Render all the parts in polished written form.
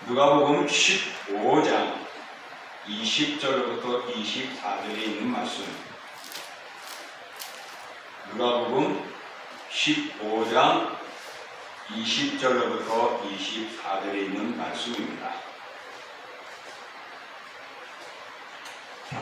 누가복음 15장 20절부터 24절에 있는 말씀. 누가복음 15장 20절부터 24절에 있는 말씀입니다.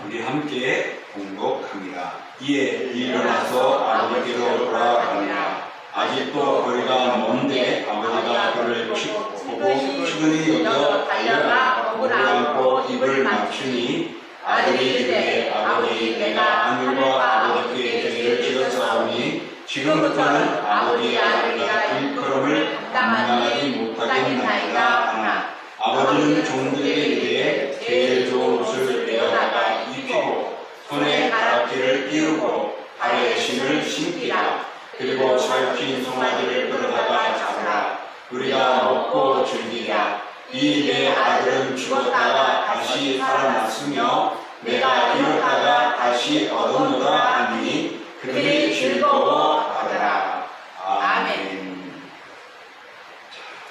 우리 함께 봉독합니다. 이에 일어나서 아버지께로 돌아가니라. 아직도 거리가 먼데 아버지가 그를 보고 측은히 여겨 달려가 목을 안고 입을 맞추니 아들이 이르되 아버지 내가 하늘과 아버지께 죄를 지었사오니 지금부터는 아버지의 아들이라 일컬음을 감당하지 못하겠나이다 하나 아버지는 종들에게 이르되 제일 좋은 옷을 내어다가 입히고 손에 가락지를 띄우고 발에 신을 신기라. 그리고 살핀 송아지를 끌어다가 잡으라. 우리가 먹고 즐기라. 이 내 아들은 죽었다가 다시 살아났으며 내가 잃었다가 다시 얻었노라 하니 그들이 즐거워하더라. 아멘.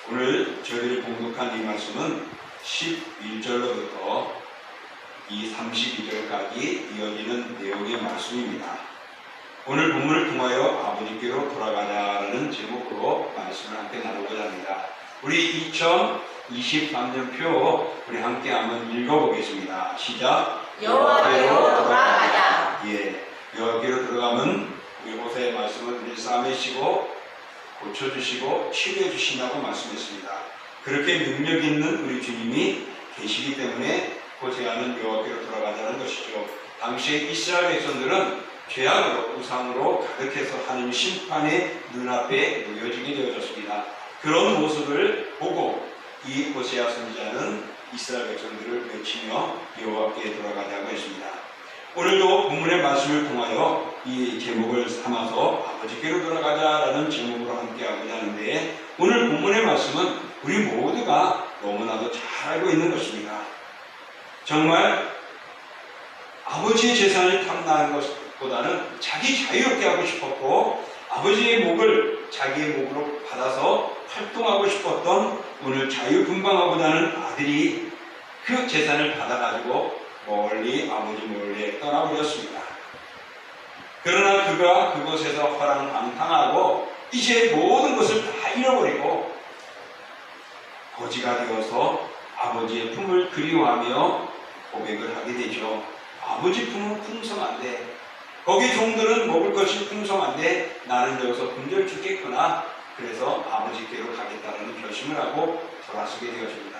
오늘 저희들이 봉독한 이 말씀은 11절로부터 이 32절까지 이어지는 내용의 말씀입니다. 오늘 본문을 통하여 아버지께로 돌아가자라는 제목으로 말씀을 함께 나누고자 합니다. 우리 2023년표 우리 함께 한번 읽어보겠습니다. 시작. 여호와께로 돌아가자. 예, 여호와께로 들어가면 이곳의 말씀을 우리 싸매시고 고쳐주시고 치료해 주신다고 말씀했습니다. 그렇게 능력 있는 우리 주님이 계시기 때문에 호세아는 여호와께로 돌아가자는 것이죠. 당시에 이스라엘 백성들은 죄악으로 우상으로 가득해서 하나님 심판의 눈앞에 놓여지게 되어졌습니다. 그런 모습을 보고 이 호세아 선지자는 이스라엘 백성들을 외치며 여호와께 돌아가자고 했습니다. 오늘도 본문의 말씀을 통하여 이 제목을 삼아서 아버지께로 돌아가자라는 제목으로 함께하고자 하는데, 오늘 본문의 말씀은 우리 모두가 너무나도 잘 알고 있는 것입니다. 정말 아버지의 재산을 탐나는 것보다는 자기 자유롭게 하고 싶었고 아버지의 목을 자기의 목으로 받아서 활동하고 싶었던 오늘 자유분방하고자 하는 아들이 그 재산을 받아가지고 멀리 아버지 몰래 떠나버렸습니다. 그러나 그가 그곳에서 허랑방탕하고 이제 모든 것을 다 잃어버리고 거지가 되어서 아버지의 품을 그리워하며 고백을 하게 되죠. 아버지 품은 풍성한데, 거기 종들은 먹을 것이 풍성한데 나는 여기서 굶주려 죽겠구나. 그래서 아버지께로 가겠다는 결심을 하고 돌아서게 되어집니다.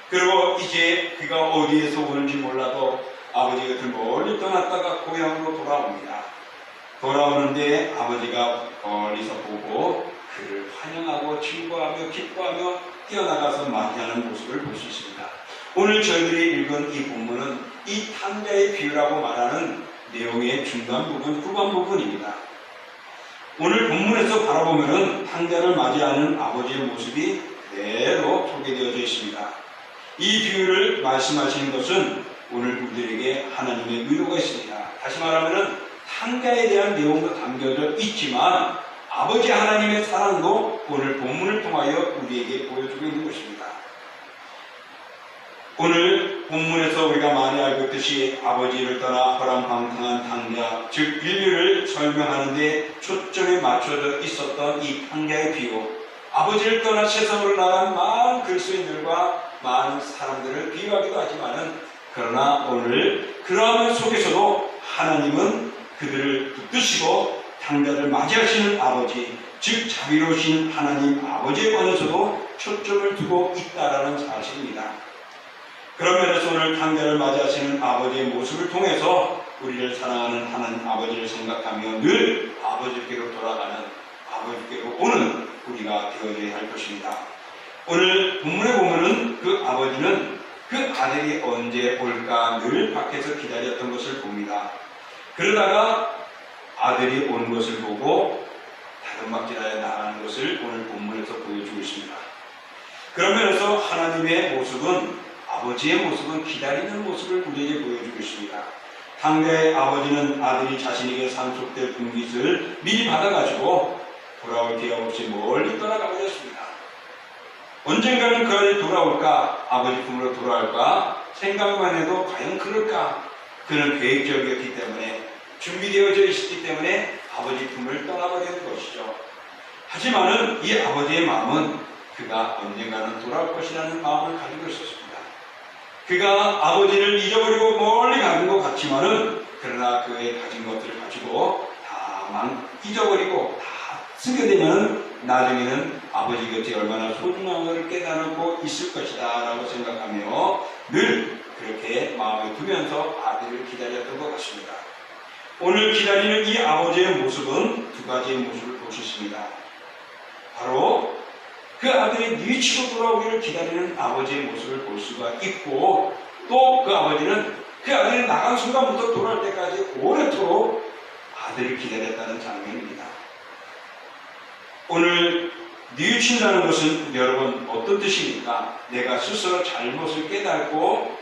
그리고 이제 그가 어디에서 오는지 몰라도 아버지 곁을 멀리 떠났다가 고향으로 돌아옵니다. 돌아오는데 아버지가 멀리서 보고 그를 환영하고 즐거워하며 기뻐하며 뛰어나가서 맞이하는 모습을 볼 수 있습니다. 오늘 저희들이 읽은 이 본문은 이 탕자의 비유라고 말하는 내용의 중간 부분, 후반 부분입니다. 오늘 본문에서 바라보면 탕자를 맞이하는 아버지의 모습이 그대로 소개되어져 있습니다. 이 비유를 말씀하시는 것은 오늘 우리에게 하나님의 의도가 있습니다. 다시 말하면 탕자에 대한 내용도 담겨져 있지만 아버지 하나님의 사랑도 오늘 본문을 통하여 우리에게 보여주고 있는 것입니다. 오늘 본문에서 우리가 많이 알고 있듯이 아버지를 떠나 허랑방탕한 탕자, 즉 인류를 설명하는 데 초점이 맞춰져 있었던 이 탕자의 비유, 아버지를 떠나 세상으로 나간 많은 그리스도인들과 많은 사람들을 비유하기도 하지만은, 그러나 오늘 그러한 속에서도 하나님은 그들을 붙드시고 탕자를 맞이하시는 아버지, 즉 자비로우신 하나님 아버지에 관해서도 초점을 두고 있다라는 사실입니다. 그런 면에서 오늘 탕자를 맞이하시는 아버지의 모습을 통해서 우리를 사랑하는 하나님 아버지를 생각하며 늘 아버지께로 돌아가는, 아버지께로 오는 우리가 되어야 할 것입니다. 오늘 본문에 보면은 그 아버지는 그 아들이 언제 올까 늘 밖에서 기다렸던 것을 봅니다. 그러다가 아들이 온 것을 보고 다름막질하여 나가는 것을 오늘 본문에서 보여주고 있습니다. 그런 면에서 하나님의 모습은, 아버지의 모습은 기다리는 모습을 우리에게 보여주고 있습니다. 탕자의 아버지는 아들이 자신에게 상속될 분깃을 미리 받아가지고 돌아올 기약 없이 멀리 떠나가 버렸습니다. 언젠가는 그 아들이 돌아올까, 아버지 품으로 돌아올까 생각만 해도 과연 그럴까? 그는 계획적이었기 때문에, 준비되어져 있었기 때문에 아버지 품을 떠나버리는 것이죠. 하지만은 이 아버지의 마음은 그가 언젠가는 돌아올 것이라는 마음을 가지고 있었습니다. 그가 아버지를 잊어버리고 멀리 가는 것 같지만은, 그러나 그의 가진 것들을 가지고 다 잊어버리고 다 쓰게 되면 나중에는 아버지 곁에 얼마나 소중함을 깨닫고 있을 것이다 라고 생각하며 늘 그렇게 마음에 두면서 아들을 기다렸던 것 같습니다. 오늘 기다리는 이 아버지의 모습은 두 가지의 모습을 볼 수 있습니다. 바로 그 아들이 뉘우치고 돌아오기를 기다리는 아버지의 모습을 볼 수가 있고, 또 그 아버지는 그 아들이 나간 순간부터 돌아올 때까지 오래도록 아들을 기다렸다는 장면입니다. 오늘 뉘우친다는 것은 여러분 어떤 뜻입니까? 내가 스스로 잘못을 깨닫고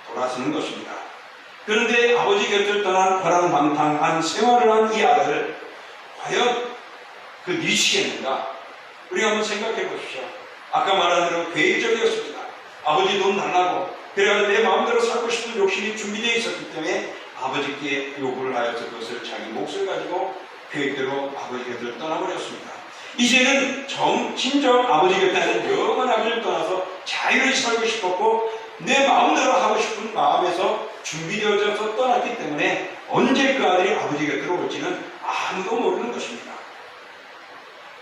돌아서는 것입니다. 그런데 아버지 곁을 떠난 허랑방탕한 생활을 한 이 아들, 과연 그 뉘우치겠는가? 우리가 한번 생각해 보십시오. 아까 말한 대로 계획적이었습니다. 아버지 돈 달라고, 그래야 내 마음대로 살고 싶은 욕심이 준비되어 있었기 때문에 아버지께 요구를 하여서 그것을 자기 몫을 가지고 계획대로 아버지 곁을 떠나버렸습니다. 이제는 진정 아버지 곁에 아닌 영원한 아버지를 떠나서 자유를 살고 싶었고, 내 마음대로 하고 싶은 마음에서 준비되어져서 떠났기 때문에 언제 그 아들이 아버지 곁으로 올지는 아무도 모르는 것입니다.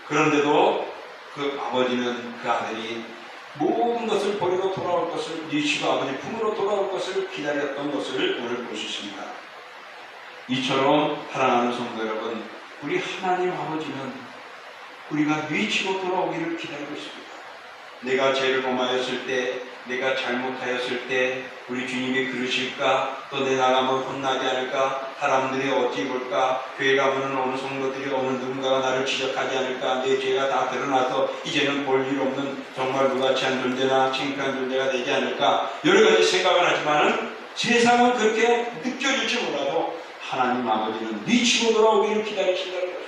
그런데도 그 아버지는 그 아들이 모든 것을 버리고 돌아올 것을, 뉘우치고 아버지 품으로 돌아올 것을 기다렸던 것을 오늘 볼 수 있습니다. 이처럼 사랑하는 성도 여러분, 우리 하나님 아버지는 우리가 뉘우치고 돌아오기를 기다리고 있습니다. 내가 죄를 범하였을 때, 내가 잘못하였을 때 우리 주님이 그러실까? 또 내 나가면 혼나지 않을까? 사람들이 어찌 볼까? 교회 가면은 어느 성도들이 어느 누군가가 나를 지적하지 않을까? 내 죄가 다 드러나서 이제는 볼 일 없는 정말 무가치한 존재나 창피한 존재가 되지 않을까? 여러 가지 생각을 하지만은 세상은 그렇게 느껴질지 몰라도 하나님 아버지는 뉘우치고 돌아오기를 기다리신다는 것입니다.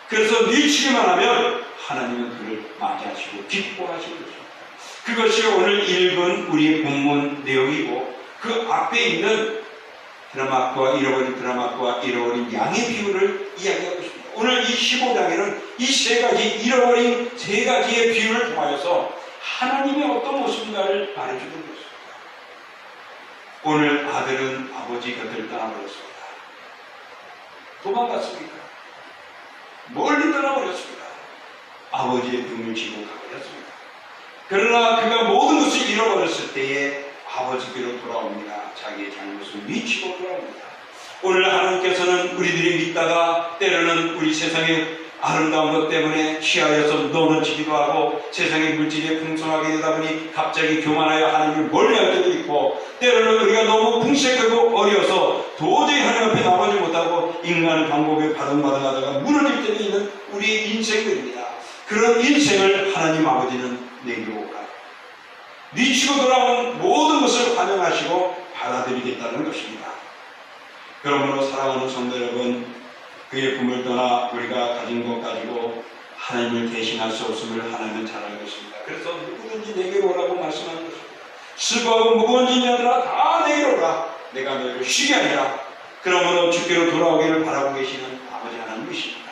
그래서 뉘우치기만 하면 하나님은 그를 맞이하시고 기뻐하시는 것입니다. 그것이 오늘 읽은 우리의 본문 내용이고, 그 앞에 있는 드라마크와 잃어버린 양의 비유를 이야기하고 있습니다. 오늘 이 15장에는 이 세 가지 잃어버린 세 가지의 비유를 통하여서 하나님의 어떤 모습인가를 말해주는 것입니다. 오늘 아들은 아버지 곁을 떠나버렸습니다. 도망갔습니까? 멀리 떠나버렸습니다. 아버지의 등을 지고 가버렸습니다. 그러나 그가 모든 것을 잃어버렸을 때에 아버지께로 돌아옵니다. 자기의 잘못을 미치고 돌아옵니다. 오늘 하나님께서는 우리들이 믿다가 때로는 우리 세상의 아름다운 것 때문에 취하여서 넘어지기도 하고, 세상의 물질에 풍성하게 되다 보니 갑자기 교만하여 하나님을 멀리할 때도 있고, 때로는 우리가 너무 풍색하고 어려서 도저히 하나님 앞에 나가지 못하고 인간의 방법에 바등바등하다가 무너질 때도 있는 우리의 인생들입니다. 그런 인생을 하나님 아버지는 내기로 오라, 뉘우치고 돌아온 모든 것을 환영하시고 받아들이겠다는 것입니다. 그러므로 사랑하는 성도 여러분, 그의 품을 떠나 우리가 가진 것 가지고 하나님을 대신할 수 없음을 하나님은 잘 알고 있습니다. 그래서 누구든지 내게로 오라고 말씀하는 것입니다. 수고하고 무거운 짐이들아 다 내게로 오라, 내가 너희를 쉬게 하리라. 그러므로 주께로 돌아오기를 바라고 계시는 아버지 하나님이십니다.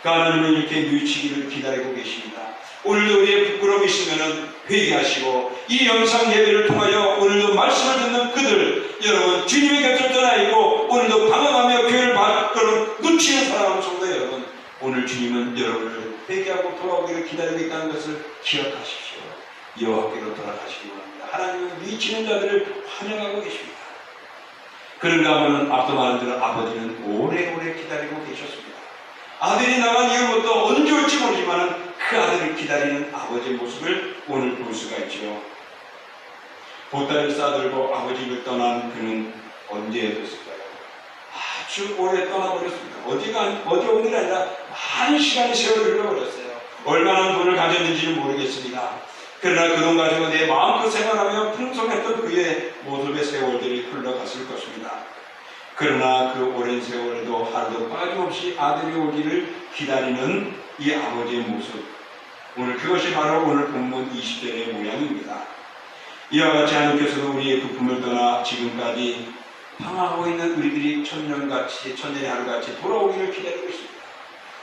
그 하나님은 이렇게 뉘우치기를 기다리고 계십니다. 오늘도 우리의 부끄러움이 있으면 회개하시고, 이 영상 예배를 통하여 오늘도 말씀을 듣는 그들, 여러분 주님의 곁을 떠나 있고 오늘도 방황하며 교회를 밖으로 놓치는 사랑하는 성도 여러분, 오늘 주님은 여러분을 회개하고 돌아오기를 기다리고 있다는 것을 기억하십시오. 여호와께로 돌아가시기 원합니다. 하나님은 뉘우치는 자들을 환영하고 계십니다. 그런가 하면 앞서 말한 대로 아버지는 오래오래 기다리고 계셨습니다. 아들이 나간 이후부터 언제 올지 모르지만 그 아들을 기다리는 아버지의 모습을 오늘 볼 수가 있죠. 보따리를 싸들고 아버지를 떠난 그는 언제 됐을까요? 아주 오래 떠나버렸습니다. 어제 온 게 아니라 많은 시간이 세월이 흘러버렸어요. 얼마나 돈을 가졌는지는 모르겠습니다. 그러나 그 돈 가지고 내 마음껏 생활하며 풍성했던 그의 모습의 세월들이 흘러갔을 것입니다. 그러나 그 오랜 세월에도 하루도 빠짐없이 아들이 오기를 기다리는 이 아버지의 모습, 오늘 그것이 바로 오늘 본문 20절의 모양입니다. 이와 같이 하나님께서도 우리의 부품을 떠나 지금까지 방황하고 있는 우리들이 천년의 하루같이 돌아오기를 기다리고 있습니다.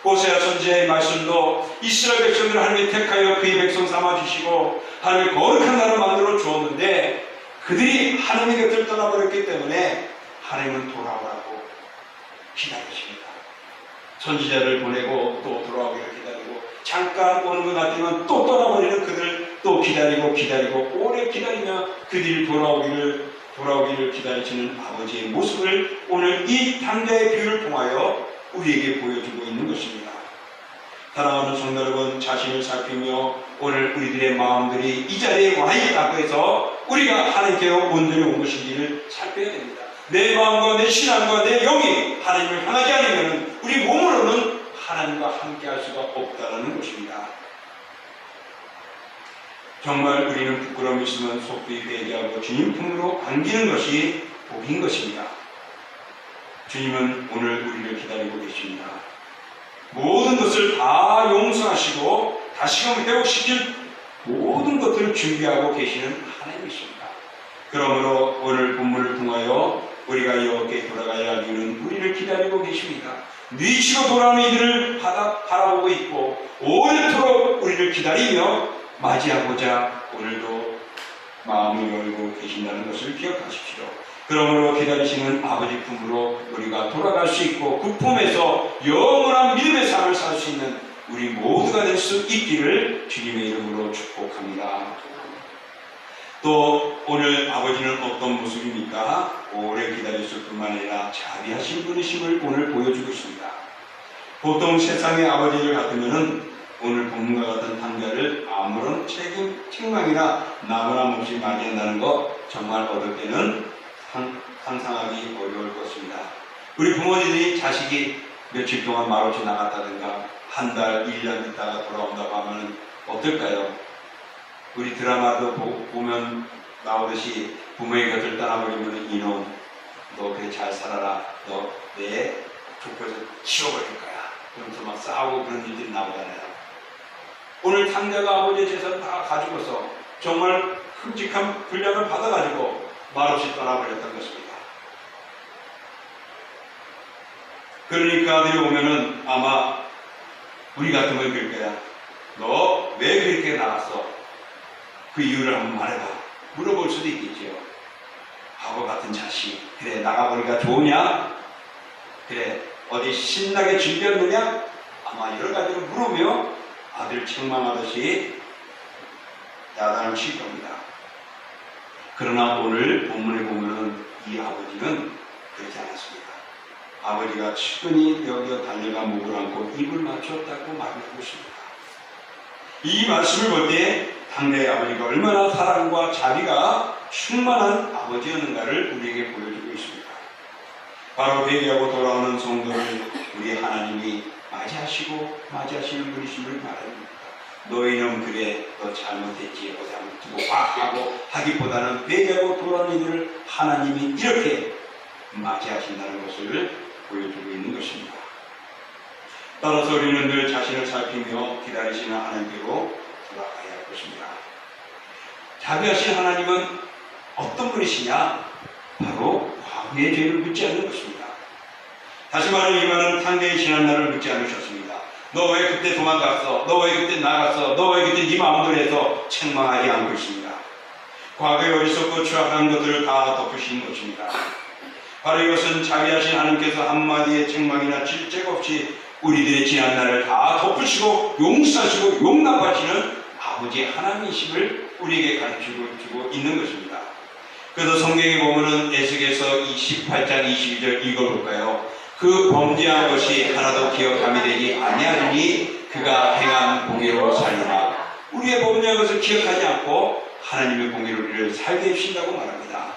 호세아 선지자의 말씀도 이스라엘 백성들을 하나님이 택하여 그의 백성 삼아주시고 하나님의 거룩한 나라를 만들어 주었는데 그들이 하나님의 곁을 떠나버렸기 때문에 하나님은 돌아오라고 기다리십니다. 선지자를 보내고 또 돌아오기를 기다리고 잠깐 오는 것 같지만 또 떠나버리는 그들 또 기다리고 오래 기다리며 그들이 돌아오기를 기다리시는 아버지의 모습을 오늘 이 당자의 비유를 통하여 우리에게 보여주고 있는 것입니다. 사랑하는 성도 여러분, 자신을 살피며 오늘 우리들의 마음들이 이 자리에 와 있다고 해서 우리가 하나님께 온전히 온 것인지를 살펴야 됩니다. 내 마음과 내 신앙과 내 영이 하나님을 향하지 않으면 우리 몸으로는 하나님과 함께 할 수가 없다는 것입니다. 정말 우리는 부끄러움이 있으면 속히 회개하고 주님 품으로 안기는 것이 복인 것입니다. 주님은 오늘 우리를 기다리고 계십니다. 모든 것을 다 용서하시고 다시금 회복시킬 모든 것들을 준비하고 계시는 하나님이십니다. 그러므로 오늘 본문을 통하여 우리가 여호와께 돌아가야 할 이유는 우리를 기다리고 계십니다. 뉘치고 돌아오는 이들을 바라보고 있고 오래도록 우리를 기다리며 맞이하고자 오늘도 마음을 열고 계신다는 것을 기억하십시오. 그러므로 기다리시는 아버지 품으로 우리가 돌아갈 수 있고 그 품에서 영원한 믿음의 삶을 살 수 있는 우리 모두가 될 수 있기를 주님의 이름으로 축복합니다. 또 오늘 아버지는 어떤 모습입니까? 오래 기다렸을 뿐만 아니라 자비하신 분이심을 오늘 보여주고 있습니다. 보통 세상의 아버지를 같으면 오늘 본문과 같은 당자를 아무런 책망이나 나무람 없이 맞이한다는 것 정말 어떨 때는 상상하기 어려울 것입니다. 우리 부모님들이 자식이 며칠 동안 말없이 나갔다든가 한 달, 1년 있다가 돌아온다고 하면 어떨까요? 우리 드라마도 보면 나오듯이 부모의 곁을 떠나버리면 이놈 너 그래 잘 살아라 너 내 족보에서 치워버릴 거야 그러면서 막 싸우고 그런 일들이 나오잖아요. 오늘 당자가 아버지의 재산을 다 가지고서 정말 끔찍한 분량을 받아가지고 말없이 떠나버렸던 것입니다. 그러니까 아들이 오면은 아마 우리 같으면 그럴 거야. 너 왜 그렇게 나갔어? 그 이유를 한번 말해봐. 물어볼 수도 있겠죠. 바보 같은 자식. 그래 나가보니까 좋으냐? 그래 어디 신나게 즐겼느냐? 아마 여러 가지로 물으며 아들 책망하듯이 야단을 칠 겁니다. 그러나 오늘 본문에 보면은 이 아버지는 그렇지 않았습니다. 아버지가 측은히 여기어 달려가 목을 안고 입을 맞췄다고 말하고 있습니다. 이 말씀을 볼 때 당대의 아버지가 얼마나 사랑과 자비가 충만한 아버지였는가를 우리에게 보여주고 있습니다. 바로 회개하고 돌아오는 성도를 우리 하나님이 맞이하시는 분이심을 말합니다. 너희는 그래 너 잘못했지 어디 한번 두고 봐 하고 하기보다는 회개하고 돌아오는 이들을 하나님이 이렇게 맞이하신다는 것을 보여주고 있는 것입니다. 따라서 우리는 늘 자신을 살피며 기다리시는 하나님께로 돌아가야 할 것입니다. 자비하신 하나님은 어떤 분이시냐? 바로 과거의 죄를 묻지 않는 것입니다. 다시 말하면 이 말은 상대의 지난 날을 묻지 않으셨습니다. 너 왜 그때 도망갔어? 너 왜 그때 나갔어? 너 왜 그때 네 마음대로 해서 책망하지 않고 있습니다. 과거에 어리석고 추악한 것들을 다 덮으신 것입니다. 바로 이것은 자비하신 하나님께서 한마디의 책망이나 질책 없이 우리들의 지난 날을 다 덮으시고 용서하시고 용납하시는 아버지 하나님이심을 우리에게 가르치고 있는 것입니다. 그래서 성경에 보면은 에스겔서 28장 22절 읽어볼까요? 그 범죄한 것이 하나도 기억함이 되지 아니하리니 그가 행한 공의로 살리라. 우리의 범죄한 것을 기억하지 않고 하나님의 공의로 우리를 살게 해주신다고 말합니다.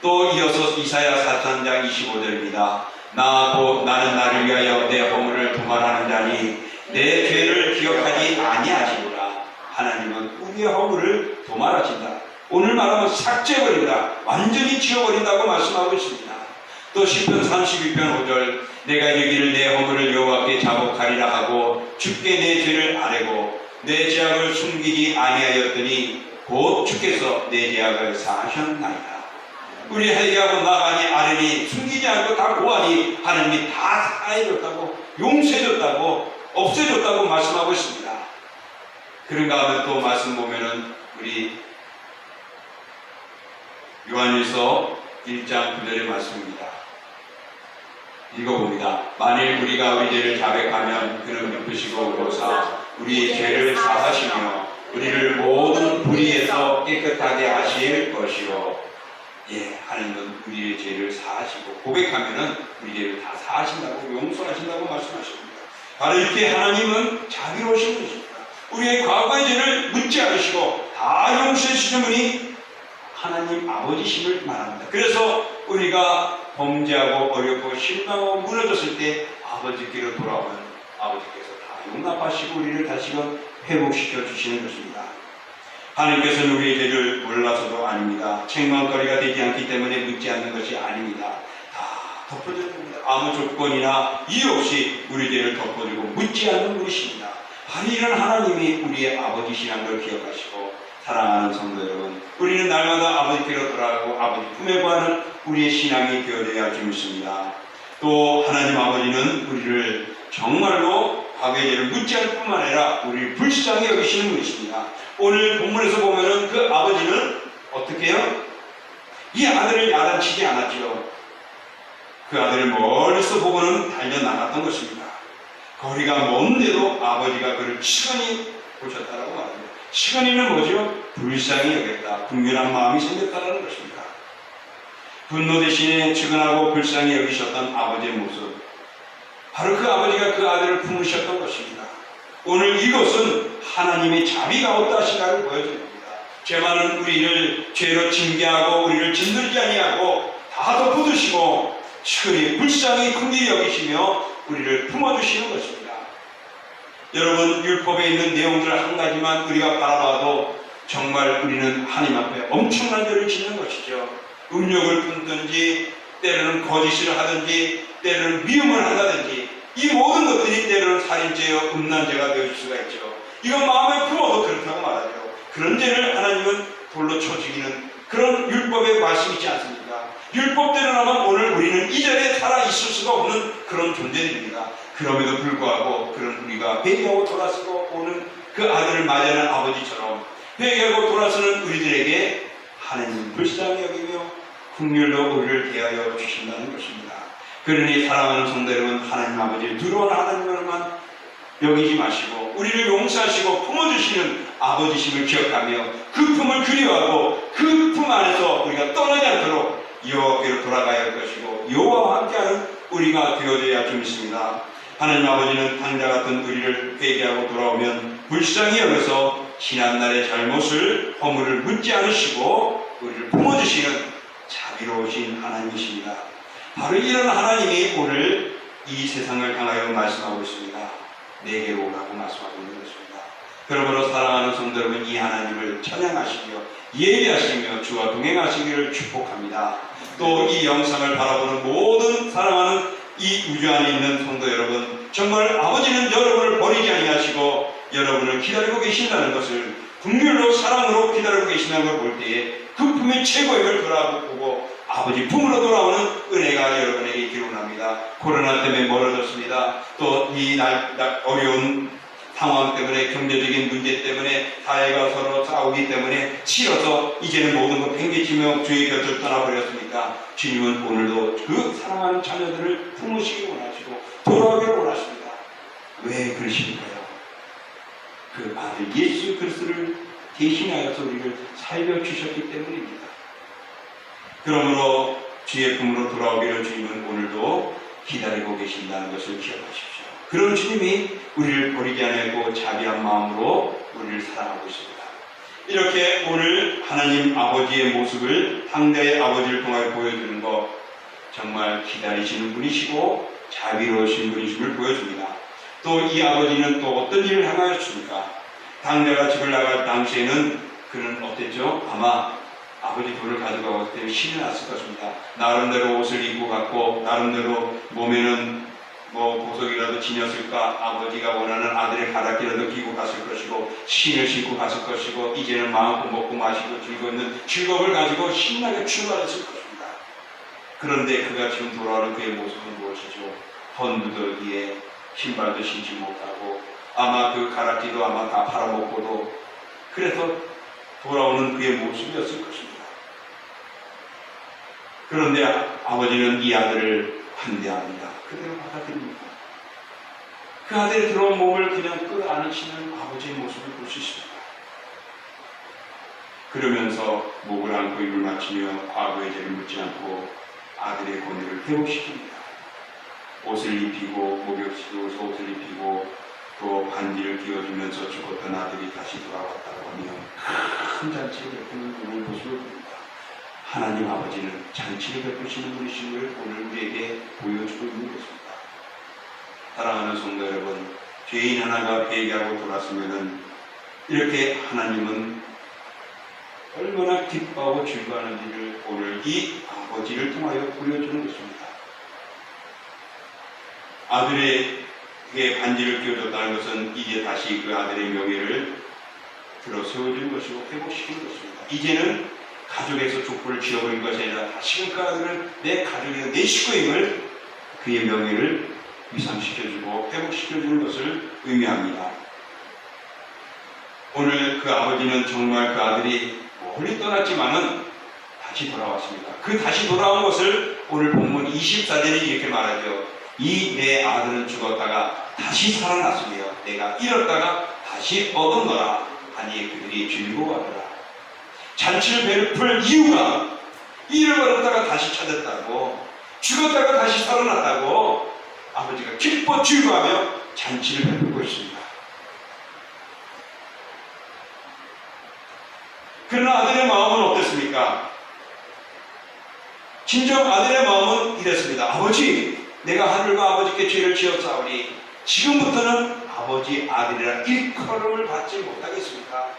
또 이어서 이사야 43장 25절입니다. 나는 나를 위하여 내 허물을 도말하는 자니 내 죄를 기억하지 아니하시리라. 하나님은 우리의 허물을 도말하신다. 오늘 말하면 삭제해버린다. 완전히 지워버린다고 말씀하고 있습니다. 또 시편 32편 5절 내가 여기를 내 허물을 여호와께 자복하리라 하고 주께 내 죄를 아뢰고 내 죄악을 숨기지 아니하였더니 곧 주께서 내 죄악을 사하셨나이다. 우리 회개하고 나가니 아뢰니 숨기지 않고 다 고하니 하나님이 다 사해줬다고, 용서해줬다고, 없애줬다고 말씀하고 있습니다. 그런가 하면 또 말씀 보면은 우리 요한일서 1장 9절의 말씀입니다. 읽어봅니다. 만일 우리가 우리 죄를 자백하면 그는 갚으시고 의로사 우리의 죄를 사하시며 우리를 모든 불의에서 깨끗하게 하실 것이요. 하나님은 우리의 죄를 사하시고 고백하면은 우리 죄를 다 사하신다고, 용서하신다고 말씀하십니다. 바로 이렇게 하나님은 자비로우신 분이십니다. 우리의 과거의 죄를 묻지 않으시고 다 용서해 주시는 분이 하나님 아버지심을 말합니다. 그래서 우리가 범죄하고 어렵고 실망하고 무너졌을 때 아버지께로 돌아오면 아버지께서 다 용납하시고 우리를 다시금 회복시켜 주시는 것입니다. 하나님께서는 우리의 죄를 몰라서도 아닙니다. 책망거리가 되지 않기 때문에 묻지 않는 것이 아닙니다. 다 덮어줘야 됩니다. 아무 조건이나 이유 없이 우리 죄를 덮어주고 묻지 않는 분이십니다. 바로 이런 하나님이 우리의 아버지시라는 걸 기억하시고, 사랑하는 성도 여러분, 우리는 날마다 아버지께로 돌아가고 아버지 품에 구하는 우리의 신앙이 되어야 할 줄 믿습니다. 또 하나님 아버지는 우리를 정말로 과거의 죄를 묻지 않을 뿐만 아니라 우리를 불쌍히 여기시는 분이십니다. 오늘 본문에서 보면은 그 아버지는 어떻게 해요? 이 아들을 야단치지 않았죠. 그 아들을 멀리서 보고는 달려나갔던 것입니다. 거리가 먼데도 아버지가 그를 치근히 보셨다라고 말합니다. 치근히는 뭐죠? 불쌍히 여겼다, 분별한 마음이 생겼다라는 것입니다. 분노 대신에 측은하고 불쌍히 여기셨던 아버지의 모습, 바로 그 아버지가 그 아들을 품으셨던 것입니다. 오늘 이것은 하나님의 자비가 어떠하신가를 보여줍니다. 죄 많은 우리를 죄로 징계하고 우리를 짓누르지 아니하고 다 덮어두시고 측은히 불쌍히 긍휼히 여기시며 우리를 품어주시는 것입니다. 여러분, 율법에 있는 내용들 한 가지만 우리가 바라봐도 정말 우리는 하나님 앞에 엄청난 죄를 짓는 것이죠. 음욕을 품든지 때로는 거짓을 하든지 때로는 미움을 한다든지 이 모든 것들이 때로는 살인죄요 음란죄가 되어질 수가 있죠. 이건 마음에 품어도 그렇다고 말하죠. 그런 죄를 하나님은 돌로 쳐 죽이는 그런 율법의 말씀이 있지 않습니까? 율법대로라면 오늘 우리는 이 자리에 살아있을 수가 없는 그런 존재들입니다. 그럼에도 불구하고 그런 우리가 회개하고 돌아서고 오는 그 아들을 맞이하는 아버지처럼 회개하고 돌아서는 우리들에게 하나님은 불쌍히 여기며 긍휼로 우리를 대하여 주신다는 것입니다. 그러니 사랑하는 성도 여러분, 하나님 아버지를 두려워하는 하나님만만 여기지 마시고 우리를 용서하시고 품어주시는 아버지심을 기억하며 그 품을 그리워하고 그 품 안에서 우리가 떠나지 않도록 여호와께로 돌아가야 할 것이고 여호와와 함께하는 우리가 되어져야 할 줄 믿습니다. 하나님 아버지는 당자 같은 우리를 회개하고 돌아오면 불쌍히 여겨서 지난날의 잘못을 허물을 묻지 않으시고 우리를 품어주시는 자비로우신 하나님이십니다. 바로 이런 하나님이 오늘 이 세상을 향하여 말씀하고 있습니다. 내게로 오라고 말씀하고 있는 것입니다. 그러므로 사랑하는 성도 여러분, 이 하나님을 찬양하시며 예배하시며 주와 동행하시기를 축복합니다. 또 이 영상을 바라보는 모든 사랑하는 이 우주 안에 있는 성도 여러분, 정말 아버지는 여러분을 버리지 아니하시고 여러분을 기다리고 계신다는 것을, 긍휼로 사랑으로 기다리고 계신다는 걸 볼 때에 그 품이 최고의 걸 돌아보고 아버지 품으로 돌아오는 은혜가 여러분에게 기원합니다. 코로나 때문에 멀어졌습니다. 또 이 어려운 상황 때문에, 경제적인 문제 때문에 사회가 서로 싸우기 때문에 치러서 이제는 모든 것 팽개치며 주의 곁을 떠나버렸습니까? 주님은 오늘도 그 사랑하는 자녀들을 품으시기 원하시고 돌아오기를 원하십니다. 왜 그러실까요? 그 아들 예수 그리스도를 대신하여서 우리를 살려주셨기 때문입니다. 그러므로 주의 품으로 돌아오기를 주님은 오늘도 기다리고 계신다는 것을 기억하십시오. 그런 주님이 우리를 버리지 않고 자비한 마음으로 우리를 사랑하고 있습니다. 이렇게 오늘 하나님 아버지의 모습을 당대의 아버지를 통하여 보여주는 것, 정말 기다리시는 분이시고 자비로우신 분이심을 보여줍니다. 또 이 아버지는 또 어떤 일을 향하였습니까? 당대가 집을 나갈 당시에는 그는 어땠죠? 아마 아버지 돈을 가져가고 때문에 신이 났을 것입니다. 나름대로 옷을 입고 갔고 나름대로 몸에는 뭐 보석이라도 지녔을까, 아버지가 원하는 아들의 가락이라도 끼고 갔을 것이고 신을 신고 갔을 것이고 이제는 마음껏 먹고 마시고 즐거운 즐거움을 가지고 신나게 출발했을 것입니다. 그런데 그가 지금 돌아오는 그의 모습은 무엇이죠? 헌두더기에 신발도 신지 못하고 아마 그 가락지도 아마 다 팔아먹고도 그래서 돌아오는 그의 모습이었을 것입니다. 그런데 아버지는 이 아들을 환대합니다. 그대로 받아들입니다. 그 아들의 들어온 몸을 그냥 끌어안으시는 아버지의 모습을 볼 수 있습니다. 그러면서 목을 안고 입을 맞추며 과거의 죄를 묻지 않고 아들의 권위를 회복시킵니다. 옷을 입히고 목욕시키고 옷을 입히고 또 반지를 끼워주면서 죽었던 아들이 다시 돌아왔다고 하며 큰 잔치를 베푸는 그런 모습을 봅니다. 하나님 아버지는 잔치를 베푸시는 분이심을 오늘 우리에게 보여주고 있는 것입니다. 사랑하는 성도 여러분, 죄인 하나가 회개하고 돌아서면은 이렇게 하나님은 얼마나 기뻐하고 즐거워하는지를 오늘 이 아버지를 통하여 보여주는 것입니다. 아들에게 반지를 끼워줬다는 것은 이제 다시 그 아들의 명예를 들어 세워주는 것이고 회복시키는 것입니다. 이제는 가족에서 족보를 지어버린 것이 아니라 다시금 그 아들을 내 가족의 내 식구임을 그의 명예를 위상시켜주고 회복시켜주는 것을 의미합니다. 오늘 그 아버지는 정말 그 아들이 멀리 떠났지만은 다시 돌아왔습니다. 그 다시 돌아온 것을 오늘 본문 24절에 이렇게 말하죠. 이 내 아들은 죽었다가 다시 살아났으며 내가 잃었다가 다시 얻었노라 하니 그들이 즐거워하더라. 잔치를 베풀 이유가 잃어버렸다가 다시 찾았다고, 죽었다가 다시 살아났다고 아버지가 기뻐 즐거워하며 잔치를 베풀고 있습니다. 그러나 아들의 마음은 어땠습니까? 진정 아들의 마음은 이랬습니다. 아버지, 내가 하늘과 아버지께 죄를 지었사오니 지금부터는 아버지 아들이라 일컬음을 받지 못하겠습니까?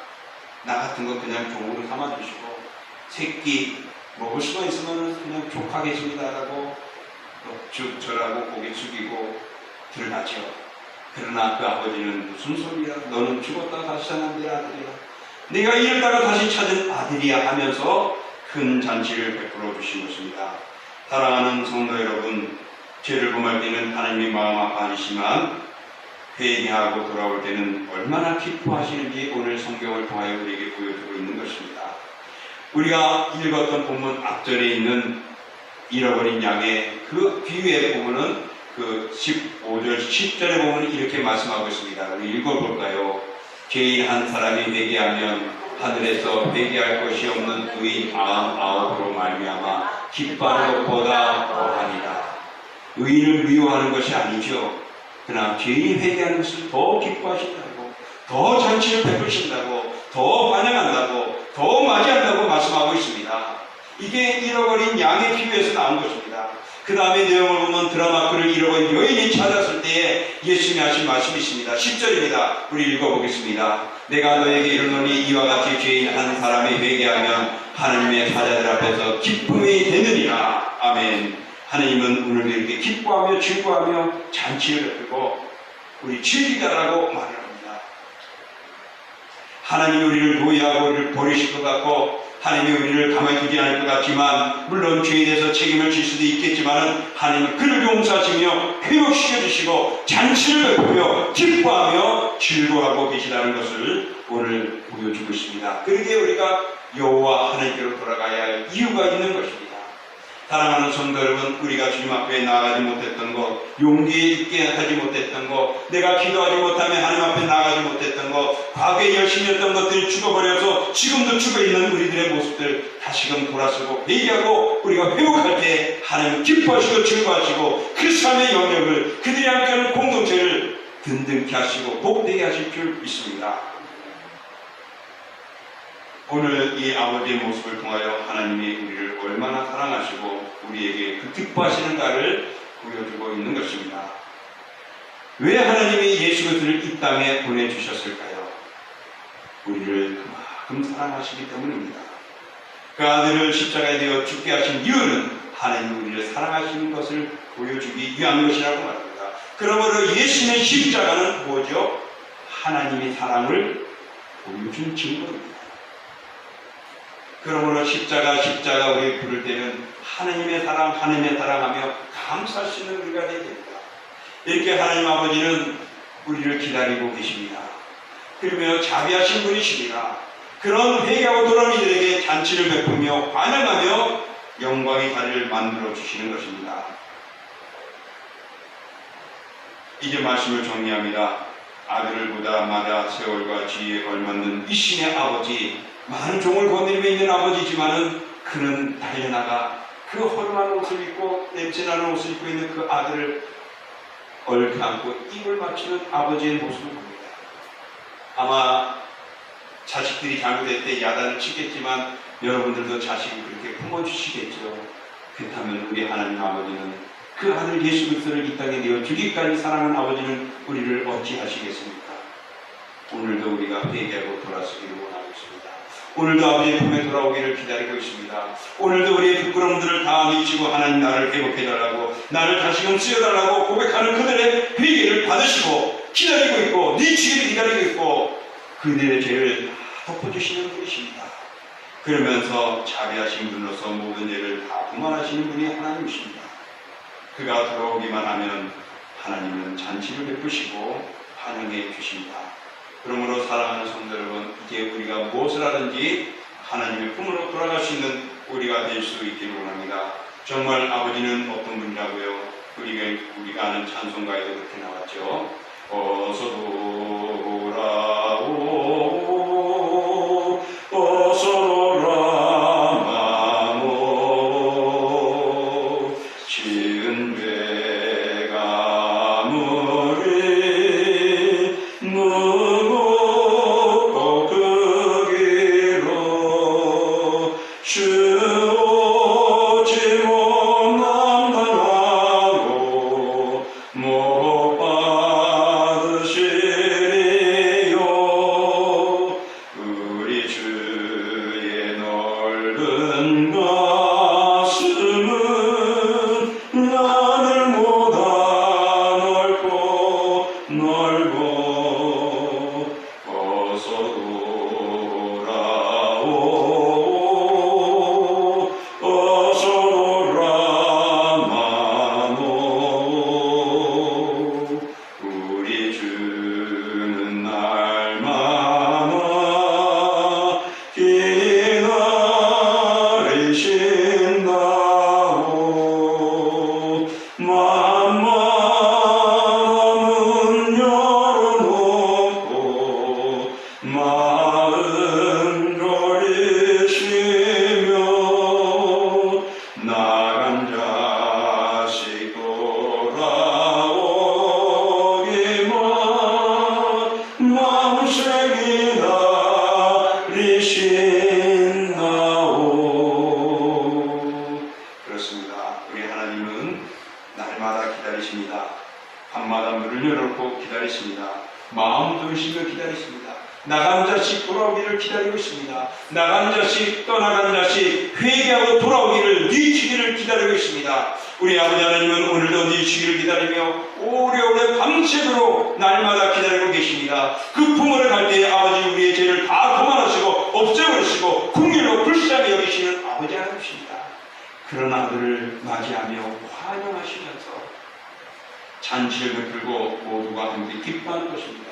나 같은 거 그냥 종으로 삼아주시고 새끼 먹을 수만 있으면 그냥 족하겠습니다라고 쭉 절하고 고개 숙이고 들어가죠. 그러나 그 아버지는 무슨 소리야? 너는 죽었다 다시 사는 내 아들이야. 내가 잃었다가 다시 찾은 아들이야 하면서 큰 잔치를 베풀어 주신 것입니다. 사랑하는 성도 여러분, 죄를 범할 때는 하나님의 마음 아파하시지만 회개하고 돌아올 때는 얼마나 기뻐하시는지 오늘 성경을 통하여 우리에게 보여주고 있는 것입니다. 우리가 읽었던 본문 앞절에 있는 잃어버린 양의 그 뒤에 보면은 그 15절, 10절에 보면 이렇게 말씀하고 있습니다. 우리 읽어볼까요? 죄인 한 사람이 회개하면 하늘에서 회개할 것이 없는 의인 99으로 말미암아 기뻐하는 것보다 더하리라. 의인을 미워하는 것이 아니죠. 그러나 죄인이 회개하는 것을 더 기뻐하신다고, 더 잔치를 베푸신다고, 더 환영한다고, 더 맞이한다고 말씀하고 있습니다. 이게 잃어버린 양의 비유에서 나온 것입니다. 그 다음에 내용을 보면 드라마크를 잃어버린 여인이 찾았을 때에 예수님이 하신 말씀이 있습니다. 10절입니다. 우리 읽어보겠습니다. 내가 너에게 이르노니 이와 같이 죄인 한 사람이 회개하면 하나님의 사자들 앞에서 기쁨이 되느니라. 아멘. 하나님은 오늘도 이렇게 기뻐하며 즐거워하며 잔치를 베풀고 우리 즐기자라고 말을 합니다. 하나님이 우리를 노예하고 우리를 버리실 것 같고 하나님이 우리를 가만히 두지 않을 것 같지만 물론 죄에 대해서 책임을 질 수도 있겠지만 하나님은 그를 용서하시며 회복시켜 주시고 잔치를 베풀며 기뻐하며 즐거워하고 계시다는 것을 오늘 보여주고 있습니다. 그러기에 우리가 여호와 하나님께로 돌아가야 할 이유가 있는 것입니다. 사랑하는 성도 여러분, 우리가 주님 앞에 나아가지 못했던 것, 용기 있게 하지 못했던 것, 내가 기도하지 못하면 하나님 앞에 나아가지 못했던 것, 과거에 열심히 했던 것들이 죽어버려서 지금도 죽어있는 우리들의 모습들 다시금 돌아서고 회개하고 우리가 회복할 때 하나님 기뻐하시고 즐거워하시고 그 삶의 영역을 그들이 함께하는 공동체를 든든케 하시고 복되게 하실 줄 믿습니다. 오늘 이 아버지의 모습을 통하여 하나님이 우리를 얼마나 사랑하시고 우리에게 그 기뻐하시는가를 보여주고 있는 것입니다. 왜 하나님이 예수 그리스도를 이 땅에 보내주셨을까요? 우리를 그만큼 사랑하시기 때문입니다. 그 아들을 십자가에 되어 죽게 하신 이유는 하나님이 우리를 사랑하시는 것을 보여주기 위한 것이라고 말합니다. 그러므로 예수님의 십자가는 뭐죠? 하나님의 사랑을 보여준 증거입니다. 그러므로 십자가 우리 부를 때는 하나님의 사랑하며 감사할 수 있는 우리가 되어야 됩니다. 이렇게 하나님 아버지는 우리를 기다리고 계십니다. 그러며 자비하신 분이십니다. 그런 회개하고 돌아온 이들에게 잔치를 베푸며 환영하며 영광의 자리를 만들어 주시는 것입니다. 이제 말씀을 정리합니다. 아들을 보다 마다 세월과 지혜에 걸맞는 이신의 아버지, 많은 종을 거느리며 있는 아버지지만은 그는 달려나가 그 허름한 옷을 입고 냄새나는 옷을 입고 있는 그 아들을 얽혀안고 입을 맞추는 아버지의 모습을 봅니다. 아마 자식들이 잘못할 때 야단을 치겠지만 여러분들도 자식을 그렇게 품어주시겠죠. 그렇다면 우리 하나님 아버지는 그 아들 예수 그리스도를 이 땅에 내어 주기까지 사랑하는 아버지는 우리를 어찌하시겠습니까? 오늘도 우리가 회개하고 돌아서기를 원하고 있습니다. 오늘도 아버지의 품에 돌아오기를 기다리고 있습니다. 오늘도 우리의 부끄러움들을 다 미치고 하나님 나를 회복해달라고, 나를 다시금 쓰여달라고 고백하는 그들의 회개를 받으시고 기다리고 있고 뉘치기를 기다리고 있고 그들의 죄를 다 덮어주시는 분이십니다. 그러면서 자비하신 분으로서 모든 죄를 다 구만하시는 분이 하나님이십니다. 그가 돌아오기만 하면 하나님은 잔치를 베푸시고 환영해 주십니다. 그러므로 사랑하는 성도 여러분, 이제 우리가 무엇을 하든지 하나님의 품으로 돌아갈 수 있는 우리가 될 수 있기를 원합니다. 정말 아버지는 어떤 분이라고요? 우리가 아는 찬송가에도 그렇게 나왔죠. 어서 돌아오, 어서 돌아마모, 지은 죄가 무리 무고 그 길로 주 오지 못난 당하고 못 받으시리요. 우리 주의 넓은 가슴은 하늘보다 넓고 어서 돌아오, 어서 돌아마모. 우리 주는 날마다 기다리신다오. 맘마문 열어놓고 마음 졸이시며 나간 자식 돌아오기만 마음새 기다리신다오. 그렇습니다. 우리 하나님은 날마다 기다리십니다. 밤마다 문을 열어놓고 기다리십니다. 마음 돌리시며 기다리십니다. 나간 자식 돌아오기를 기다리고 있습니다. 나간 자식, 떠나간 자식, 회개하고 돌아오기를, 뉘치기를 기다리고 있습니다. 우리 아버지 하나님은 오늘도 뉘치기를 기다리며 오래오래 밤새도록 날마다 기다리고 계십니다. 그 품으로 갈 때에 아버지 우리의 죄를 다 도만하시고 없애버리시고 긍휼로 불쌍히 여기시는 아버지 하나님이십니다. 그런 아들을 맞이하며 환영하시면서 잔치를 베풀고 모두가 함께 기뻐하는 것입니다.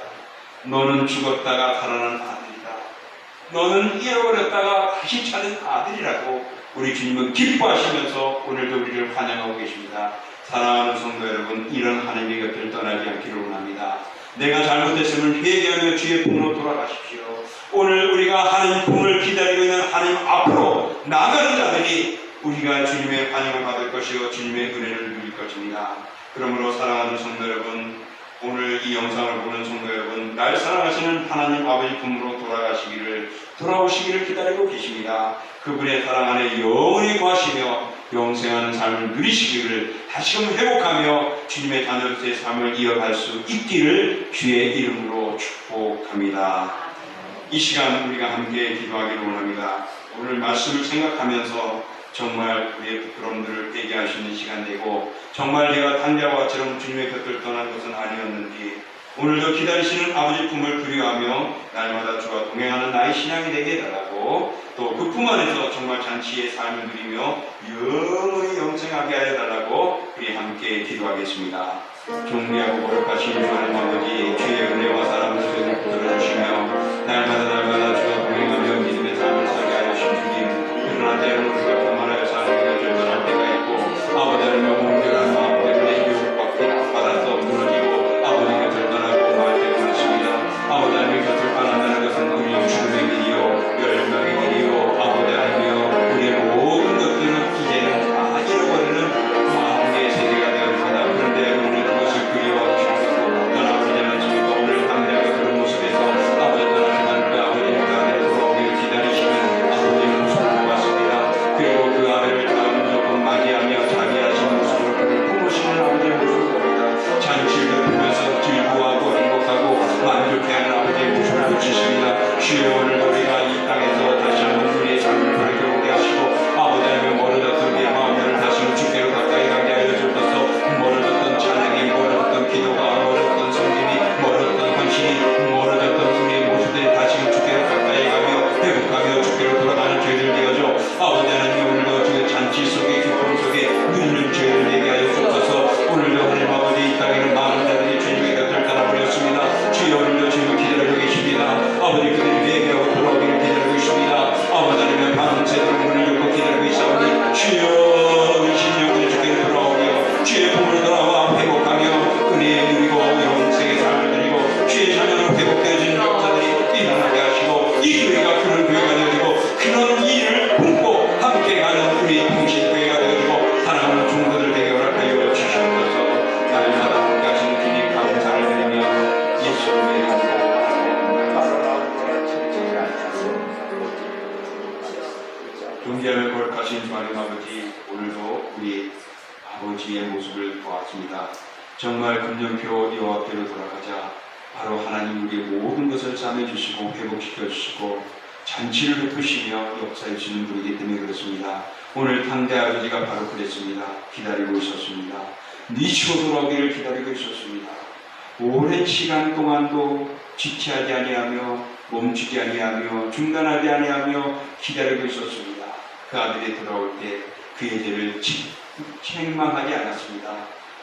너는 죽었다가 살아난 아들이다. 너는 잃어버렸다가 다시 찾은 아들이라고 우리 주님은 기뻐하시면서 오늘도 우리를 환영하고 계십니다. 사랑하는 성도 여러분, 이런 하나님의 곁을 떠나지 않기를 원합니다. 내가 잘못했으면 회개하며 주의 품으로 돌아가십시오. 오늘 우리가 하나님 품을 기다리고 있는 하나님 앞으로 나가는 자들이 우리가 주님의 환영을 받을 것이요 주님의 은혜를 누릴 것입니다. 그러므로 사랑하는 성도 여러분, 오늘 이 영상을 보는 성도 여러분, 날 사랑하시는 하나님 아버지 품으로 돌아오시기를 기다리고 계십니다. 그분의 사랑 안에 영원히 거하시며 영생하는 삶을 누리시기를 다시금 회복하며 주님의 자녀의 삶을 이어갈 수 있기를 주의 이름으로 축복합니다. 이 시간 우리가 함께 기도하기를 원합니다. 오늘 말씀을 생각하면서 정말 우리의 부끄러움들을 깨게 하시는 시간 되고 정말 내가 단자와처럼 주님의 곁을 떠난 것은 아니었는지 오늘도 기다리시는 아버지 품을 그리워하며 날마다 주와 동행하는 나의 신앙이 되게 해달라고 또 그 품 안에서 정말 잔치의 삶을 누리며 영원히 영생하게 하여 달라고 우리 함께 기도하겠습니다. 존귀하고 거룩하신 하나님 아버지 주의 은혜와 사랑을 들어주시며 날마다 주와 동행하며 믿음의 삶을 살게 하여 주신 주님 그러나 때로는 우리가 교만하여 사는 것을 떠날 때가 있고 아버지 하나님의 온전한 마음 때문에 유혹받아서 무너지고 아버지 곁을 떠나고 말 때가 많습니다. 아버지 하나님의 곁을 떠난다는 것은 우리의 죽음의 길이요 멸망의 길이요 아버지 하나님이여 우리의 모든 것들은 이제는 다 잃어버리는 마음의 세계가 되었습니다. 그런데 우리는 그것을 그리워하고 싶고 떠나버리지 않습니까? 오늘 당대가 그런 모습에서 아버지 떠나시는 그 아버지님과 아들을 돌아오기를 기다리시는 아버지의 모습을 보았습니다. 그리고 그 아들을 다음 무조건 맞이하며 자기 하신 모습으로 그를 품으시는 아버지의 모습을 봅니다. 잔치를 베풀면서 즐거워하고 행복하고 만족해하는 아버지의 모습을 보시십니다. 주여 오늘 우리가 이 땅에서 다시 한번 우리의 삶을 돌이켜보게 하시고 아버지 하나님 멀어졌던 우리의 마음들을 다시 주께로 가까이 가게 하여 주옵소서. 멀어졌던 찬양이 멀어졌던 기도가 멀어졌던 성김이 멀어졌던 헌신이 멀어졌던 우리의 모습들이 다시금 주께로 가까이 가며 회복하며 주께로 돌아가는 죄들 되어져 아버지 하나님 오늘도 그 잔치 속에 기쁨 속에 누리는 죄를 되게 하여 주옵소서. 오늘도 하나님 아버지 이 땅에는 많은 자들이 주님의 곁을 떠나버렸습니다. 주여 오늘도 주님을 기다리고 계십니다. 아버지 그들이 회개하고 돌아오기를 기다리고 있습니다. 아버지 하나님의 밤새도록 문을 열고 기다리고 있사오니 주여 이 신령을 주께로 돌아오며 주의 품으로 돌아와 회복하며 은혜에 누리고 영생의 삶을 누리고 주의 자녀로 회복되어진 역사들이 일어나게 하시고 이 교회가 그런 교회가 되어지고 그런 일을 품고 함께 가는 우리 통신교회가 되어지고 사랑하는 종도들 되게 허락하여 주시옵소서. 날마다 함께 하시는 주님 감사를 드리며 예수님의 이름으로 존귀하며 거룩하신 주하나님 아버지 오늘도 우리 아버지의 모습을 보았습니다. 정말 금년표 여호와께로 돌아가자 바로 하나님 우리의 모든 것을 싸매주시고 회복시켜주시고 잔치를 베푸시며 역사해 주시는 분이기 때문에 그렇습니다. 오늘 당대 아버지가 바로 그랬습니다. 기다리고 있었습니다. 미치고 돌아오기를 기다리고 있었습니다. 오랜 시간 동안도 지체하지 아니하며 멈추지 아니하며 중단하지 아니하며 기다리고 있었습니다. 그 아들이 돌아올 때 그의 죄를 책망하지 않았습니다.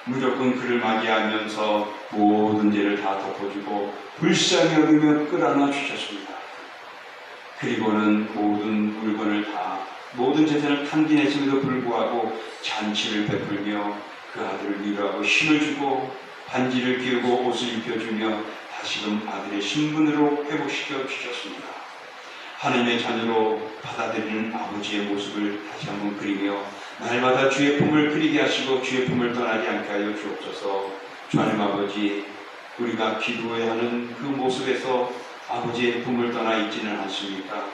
무조건 그를 맞이하면서 모든 죄를 다 덮어주고 불쌍히 여기며 끌어안아 주셨습니다. 그리고는 모든 물건을 다 모든 재산을 탕진했음에도 불구하고 잔치를 베풀며 그 아들을 위로하고 힘을 주고 반지를 끼우고 옷을 입혀주며 다시금 아들의 신분으로 회복시켜 주셨습니다. 하나님의 자녀로 받아들이는 아버지의 모습을 다시 한번 그리며 날마다 주의 품을 그리게 하시고 주의 품을 떠나지 않게 하여 주옵소서. 주 하나님 아버지 우리가 기도해야 하는 그 모습에서 아버지의 품을 떠나 있지는 않습니까?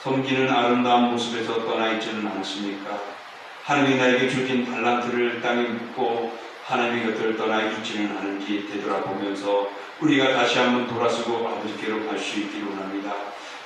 섬기는 아름다운 모습에서 떠나 있지는 않습니까? 하나님이 나에게 주신 달란트를 땅에 묻고 하나님의 곁을 떠나 있지는 않은지 되돌아보면서 우리가 다시 한번 돌아서고 아버지께로 갈 수 있기를 원합니다.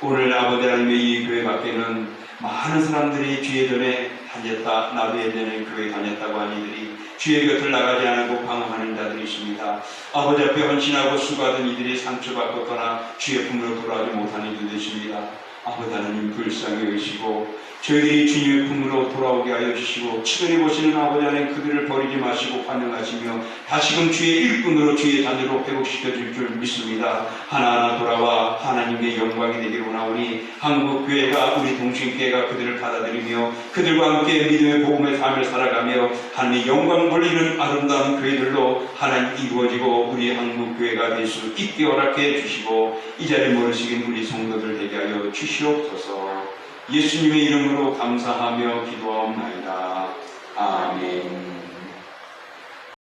오늘 아버지 하나님의 이 교회 밖에는 많은 사람들이 주의 전에 다녔다, 나도 예전에 교회 다녔다고 하는 이들이 주의 곁을 나가지 않고 방황하는 자들이 있습니다. 아버지 앞에 헌신하고 수고하던 이들이 상처받고 떠나 주의 품으로 돌아오지 못하는 이들도 있습니다. 아버지 하나님 불쌍히 여기시고 저희들이 주님의 품으로 돌아오게 하여 주시고 측은히 보시는 아버지 하나님 그들을 버리지 마시고 환영하시며 다시금 주의 일꾼으로 주의 자녀로 회복시켜 줄 줄 믿습니다. 하나하나 돌아와 하나님의 영광이 되기를 원하오니 한국교회가 우리 동신교회가 그들을 받아들이며 그들과 함께 믿음의 복음의 삶을 살아가며 하나님의 영광 돌리는 아름다운 교회들로 하나님 이루어지고 우리 한국교회가 될 수 있게 허락해 주시고 이 자리에 모르시긴 우리 성도들 되게 하여 주시옵소서. 예수님의 이름으로 감사하며 기도하옵나이다. 아멘.